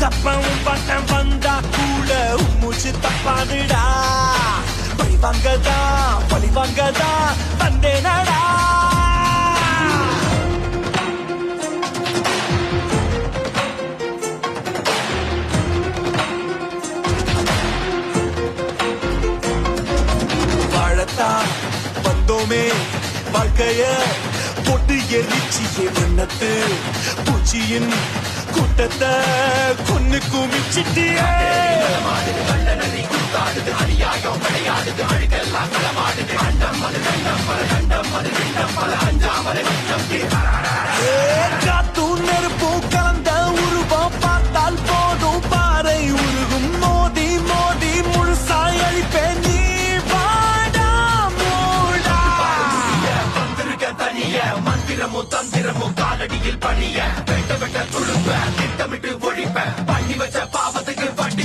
தப்பவும் பட்டம் வந்தா கூட மூச்சு தப்பாதுடா. பழி வாங்கதா வந்தேனடா. வாழத்தான் வந்தோமே வாழ்க்கைய போட்டு எரிச்சியே வண்ணத்து பூச்சியின் கூட்டத்தை கொன்னு குமிச்சிட்டியே. காத்தும் நெருப்பும் கலந்த உருவம் பார்த்தால் போதும் பாறை உருகும். மோதி மோதி முழுசாய் அழிப்பேன் நீ வாடா மூடா. மந்திரமோ தந்திரமோ காலடியில் பணிய வெட்ட வெட்ட துழுப்ப திட்டமிட்டு ஒழிப்ப பண்ணி வச்ச பாவத்துக்கு வட்டி